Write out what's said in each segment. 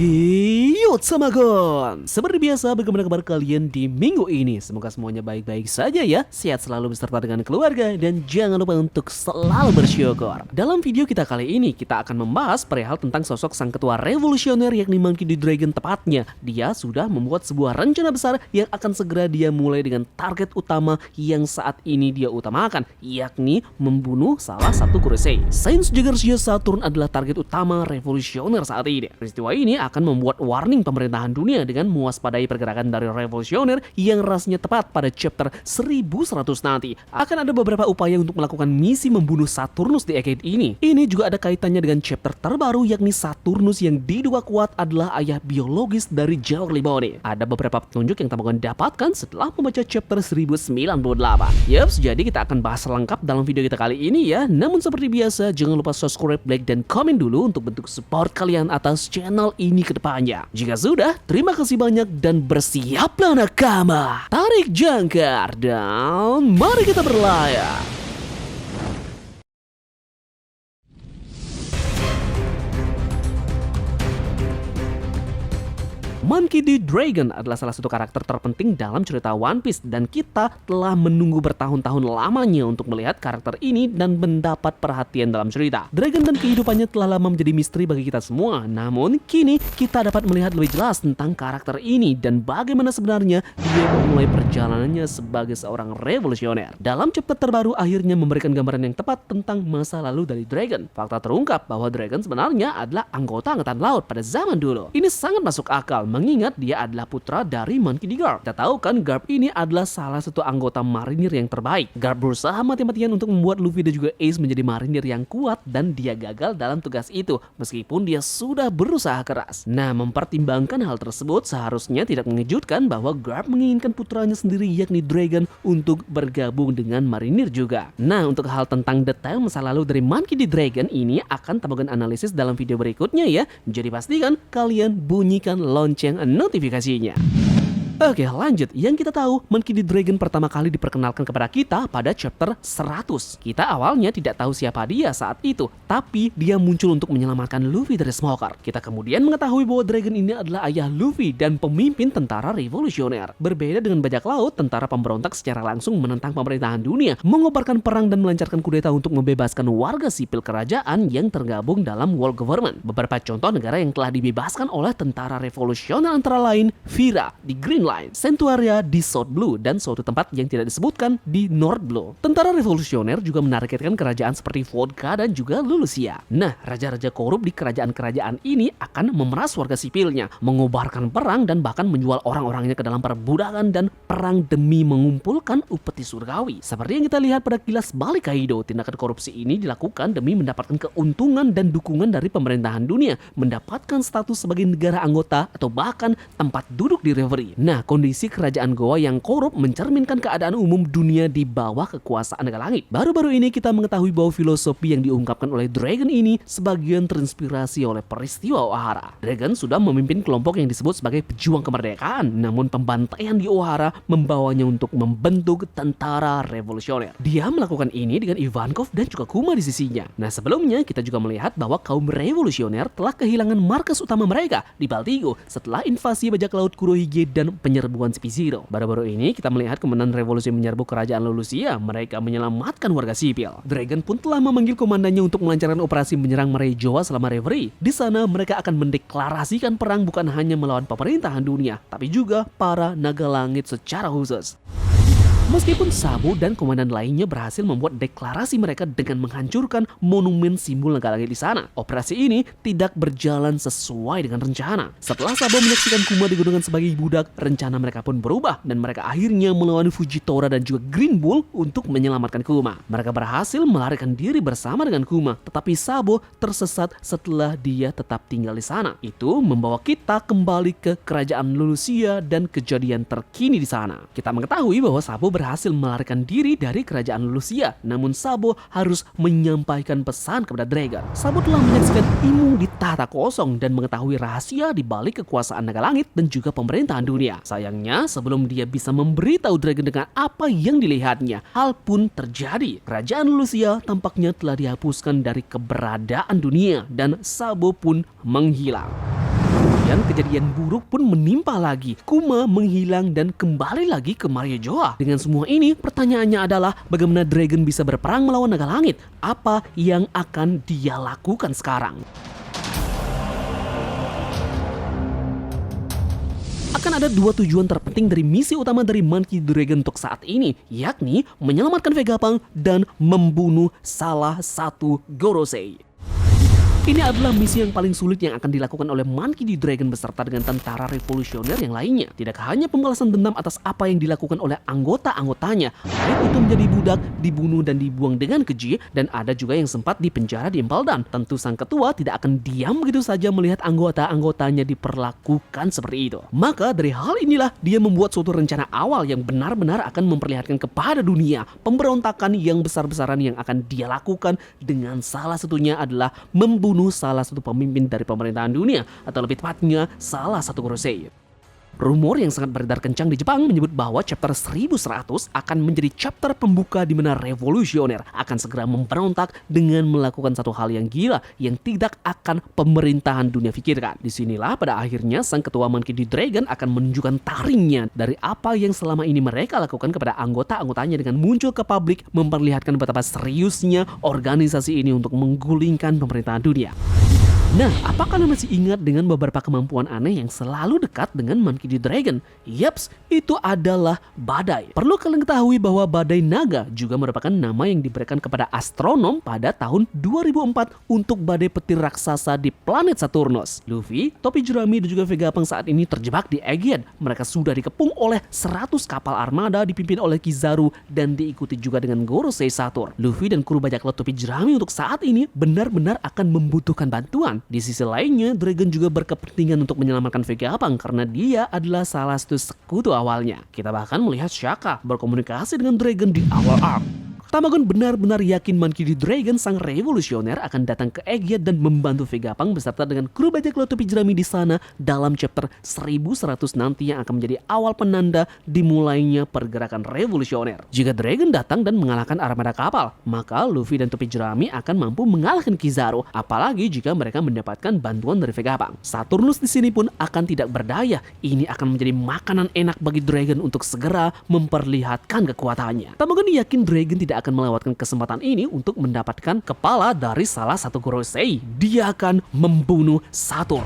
Hiyo Samagon. Seperti biasa, bagaimana kabar kalian di minggu ini? Semoga semuanya baik-baik saja ya. Sehat selalu beserta dengan keluarga. Dan jangan lupa untuk selalu bersyukur. Dalam video kita kali ini, kita akan membahas perihal tentang sosok sang ketua revolusioner yakni Monkey D. Dragon tepatnya. Dia sudah membuat sebuah rencana besar yang akan segera dia mulai dengan target utama yang saat ini dia utamakan, yakni membunuh salah satu Kurosei. Sains Jagarsia Saturn adalah target utama revolusioner saat ini. Peristiwa ini akan membuat warning pemerintahan dunia dengan mewaspadai pergerakan dari revolusioner yang rasanya tepat pada chapter 1100 nanti. Akan ada beberapa upaya untuk melakukan misi membunuh Saturnus di decade ini. Ini juga ada kaitannya dengan chapter terbaru yakni Saturnus yang diduga kuat adalah ayah biologis dari Jauh Liboni. Ada beberapa petunjuk yang teman-teman dapatkan setelah membaca chapter 1098. Yups, jadi kita akan bahas lengkap dalam video kita kali ini ya. Namun seperti biasa, jangan lupa subscribe, like, dan komen dulu untuk bentuk support kalian atas channel ini ke depannya. Jika sudah, terima kasih banyak dan bersiaplah nakama. Tarik jangkar dan mari kita berlayar. Monkey D. Dragon adalah salah satu karakter terpenting dalam cerita One Piece dan kita telah menunggu bertahun-tahun lamanya untuk melihat karakter ini dan mendapat perhatian dalam cerita. Dragon dan kehidupannya telah lama menjadi misteri bagi kita semua, namun kini kita dapat melihat lebih jelas tentang karakter ini dan bagaimana sebenarnya dia memulai perjalanannya sebagai seorang revolusioner. Dalam chapter terbaru akhirnya memberikan gambaran yang tepat tentang masa lalu dari Dragon. Fakta terungkap bahwa Dragon sebenarnya adalah anggota angkatan laut pada zaman dulu. Ini sangat masuk akal mengingat dia adalah putra dari Monkey D. Garp. Kita tahu kan Garp ini adalah salah satu anggota marinir yang terbaik. Garp berusaha mati-matian untuk membuat Luffy dan juga Ace menjadi marinir yang kuat dan dia gagal dalam tugas itu meskipun dia sudah berusaha keras. Nah, mempertimbangkan hal tersebut seharusnya tidak mengejutkan bahwa Garp menginginkan putranya sendiri yakni Dragon untuk bergabung dengan marinir juga. Nah, untuk hal tentang detail masa lalu dari Monkey D. Dragon ini akan temukan analisis dalam video berikutnya ya. Jadi pastikan kalian bunyikan lonceng notifikasinya. Oke, lanjut. Yang kita tahu, Monkey D. Dragon pertama kali diperkenalkan kepada kita pada chapter 100. Kita awalnya tidak tahu siapa dia saat itu, tapi dia muncul untuk menyelamatkan Luffy dari Smoker. Kita kemudian mengetahui bahwa Dragon ini adalah ayah Luffy dan pemimpin tentara revolusioner. Berbeda dengan bajak laut, tentara pemberontak secara langsung menentang pemerintahan dunia, mengobarkan perang dan melancarkan kudeta untuk membebaskan warga sipil kerajaan yang tergabung dalam world government. Beberapa contoh negara yang telah dibebaskan oleh tentara revolusioner antara lain Vira di Green Line, Centuria di South Blue, dan suatu tempat yang tidak disebutkan di North Blue. Tentara revolusioner juga menargetkan kerajaan seperti Vodka dan juga Lulusia. Nah, raja-raja korup di kerajaan-kerajaan ini akan memeras warga sipilnya, mengobarkan perang dan bahkan menjual orang-orangnya ke dalam perbudakan dan perang demi mengumpulkan upeti surgawi. Seperti yang kita lihat pada kilas balik Kaido, tindakan korupsi ini dilakukan demi mendapatkan keuntungan dan dukungan dari pemerintahan dunia, mendapatkan status sebagai negara anggota atau bahkan tempat duduk di Reverie. Nah, kondisi kerajaan Goa yang korup mencerminkan keadaan umum dunia di bawah kekuasaan naga langit. Baru-baru ini kita mengetahui bahwa filosofi yang diungkapkan oleh Dragon ini sebagian terinspirasi oleh peristiwa Ohara. Dragon sudah memimpin kelompok yang disebut sebagai pejuang kemerdekaan, namun pembantaian di Ohara membawanya untuk membentuk tentara revolusioner. Dia melakukan ini dengan Ivankov dan juga Kuma di sisinya. Nah, sebelumnya kita juga melihat bahwa kaum revolusioner telah kehilangan markas utama mereka di Baltigo setelah invasi bajak laut Kurohige dan penyerbuan CP0. Baru-baru ini kita melihat kemenangan revolusi menyerbu kerajaan Lulusia. Mereka menyelamatkan warga sipil. Dragon pun telah memanggil komandannya untuk melancarkan operasi menyerang Marejoa selama Reverie. Di sana mereka akan mendeklarasikan perang bukan hanya melawan pemerintahan dunia, tapi juga para naga langit secara khusus. Meskipun Sabo dan komandan lainnya berhasil membuat deklarasi mereka dengan menghancurkan monumen simbol naga langit di sana, operasi ini tidak berjalan sesuai dengan rencana. Setelah Sabo menyaksikan Kuma digodongkan sebagai budak, rencana mereka pun berubah dan mereka akhirnya melawan Fujitora dan juga Green Bull untuk menyelamatkan Kuma. Mereka berhasil melarikan diri bersama dengan Kuma, tetapi Sabo tersesat setelah dia tetap tinggal di sana. Itu membawa kita kembali ke kerajaan Lulusia dan kejadian terkini di sana. Kita mengetahui bahwa Sabo berhasil melarikan diri dari kerajaan Lulusia, namun Sabo harus menyampaikan pesan kepada Dragon. Sabo telah menyaksikan Imu di tahta kosong dan mengetahui rahasia di balik kekuasaan naga langit dan juga pemerintahan dunia. Sayangnya, sebelum dia bisa memberitahu Dragon dengan apa yang dilihatnya, hal pun terjadi. Kerajaan Lulusia tampaknya telah dihapuskan dari keberadaan dunia dan Sabo pun menghilang. Dan kejadian buruk pun menimpa lagi. Kuma menghilang dan kembali lagi ke Maria Joa. Dengan semua ini, pertanyaannya adalah bagaimana Dragon bisa berperang melawan naga langit? Apa yang akan dia lakukan sekarang? Akan ada dua tujuan terpenting dari misi utama dari Monkey D. Dragon untuk saat ini, yakni menyelamatkan Vegapunk dan membunuh salah satu Gorosei. Ini adalah misi yang paling sulit yang akan dilakukan oleh Monkey D. Dragon beserta dengan tentara revolusioner yang lainnya. Tidak hanya pembalasan dendam atas apa yang dilakukan oleh anggota-anggotanya, baik itu menjadi budak, dibunuh dan dibuang dengan keji, dan ada juga yang sempat dipenjara di Impel Down. Tentu sang ketua tidak akan diam begitu saja melihat anggota-anggotanya diperlakukan seperti itu. Maka dari hal inilah dia membuat suatu rencana awal yang benar-benar akan memperlihatkan kepada dunia pemberontakan yang besar-besaran yang akan dia lakukan, dengan salah satunya adalah membunuh salah satu pemimpin dari pemerintahan dunia, atau lebih tepatnya salah satu Gorosei. Rumor yang sangat beredar kencang di Jepang menyebut bahwa chapter 1100 akan menjadi chapter pembuka di mana revolusioner akan segera memberontak dengan melakukan satu hal yang gila yang tidak akan pemerintahan dunia pikirkan. Disinilah pada akhirnya sang ketua Monkey D. Dragon akan menunjukkan taringnya dari apa yang selama ini mereka lakukan kepada anggota-anggotanya dengan muncul ke publik, memperlihatkan betapa seriusnya organisasi ini untuk menggulingkan pemerintahan dunia. Nah, apa kalian masih ingat dengan beberapa kemampuan aneh yang selalu dekat dengan Monkey D. Dragon? Yaps, itu adalah badai. Perlu kalian ketahui bahwa badai naga juga merupakan nama yang diberikan kepada astronom pada tahun 2004 untuk badai petir raksasa di planet Saturnus. Luffy, topi jerami dan juga Vegapunk saat ini terjebak di Aegean. Mereka sudah dikepung oleh 100 kapal armada dipimpin oleh Kizaru dan diikuti juga dengan Gorosei Saturn. Luffy dan kru bajak laut topi jerami untuk saat ini benar-benar akan membutuhkan bantuan. Di sisi lainnya, Dragon juga berkepentingan untuk menyelamatkan Vegapunk karena dia adalah salah satu sekutu awalnya. Kita bahkan melihat Shaka berkomunikasi dengan Dragon di awal arc. Tamagon benar-benar yakin Monkey D. Dragon sang revolusioner akan datang ke Aegean dan membantu Vegapunk beserta dengan kru bajak laut topi jerami di sana dalam chapter 1100 nanti yang akan menjadi awal penanda dimulainya pergerakan revolusioner. Jika Dragon datang dan mengalahkan armada kapal, maka Luffy dan topi jerami akan mampu mengalahkan Kizaru, apalagi jika mereka mendapatkan bantuan dari Vegapunk. Saturnus di sini pun akan tidak berdaya. Ini akan menjadi makanan enak bagi Dragon untuk segera memperlihatkan kekuatannya. Tamagon yakin Dragon tidak akan melewatkan kesempatan ini untuk mendapatkan kepala dari salah satu Gorosei. Dia akan membunuh Saturn.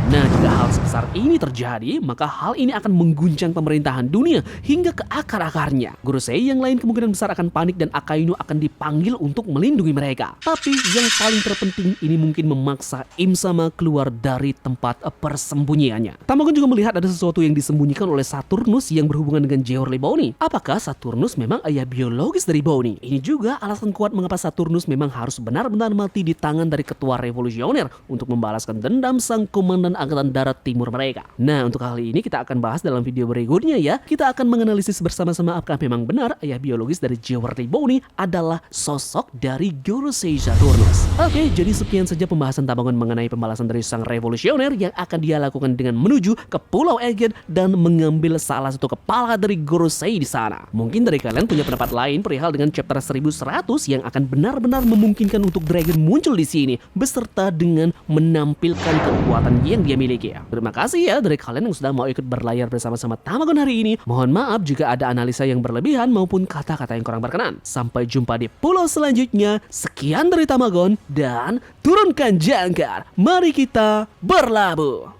Nah, jika hal sebesar ini terjadi, maka hal ini akan mengguncang pemerintahan dunia hingga ke akar-akarnya. Gorosei yang lain kemungkinan besar akan panik dan Akainu akan dipanggil untuk melindungi mereka. Tapi yang paling terpenting ini mungkin memaksa Im Sama keluar dari tempat persembunyiannya. Tamagon juga melihat ada sesuatu yang disembunyikan oleh Saturnus yang berhubungan dengan Jeorle Bony. Apakah Saturnus memang ayah biologis dari Bony? Ini juga alasan kuat mengapa Saturnus memang harus benar-benar mati di tangan dari ketua revolusioner untuk membalaskan dendam sang komandan Angkatan Darat Timur mereka. Nah, untuk kali ini kita akan bahas dalam video berikutnya ya. Kita akan menganalisis bersama-sama apakah memang benar ayah biologis dari Jeorle Bony adalah sosok dari Gorosei Saturnus. Oke, jadi sekian saja pembahasan Tamagon mengenai pembalasan dari sang revolusioner yang akan dia lakukan dengan menuju ke Pulau Aegean dan mengambil salah satu kepala dari Gorosei di sana. Mungkin dari kalian punya pendapat lain perihal dengan chapter 1100 yang akan benar-benar memungkinkan untuk Dragon muncul di sini beserta dengan menampilkan kekuatan yang dia miliki. Terima kasih ya dari kalian yang sudah mau ikut berlayar bersama-sama Tamagon hari ini. Mohon maaf jika ada analisa yang berlebihan maupun kata-kata yang kurang berkenan. Sampai jumpa di pulau selanjutnya. Sekian dari Tamagon dan turunkan jangkar. Mari kita berlabuh.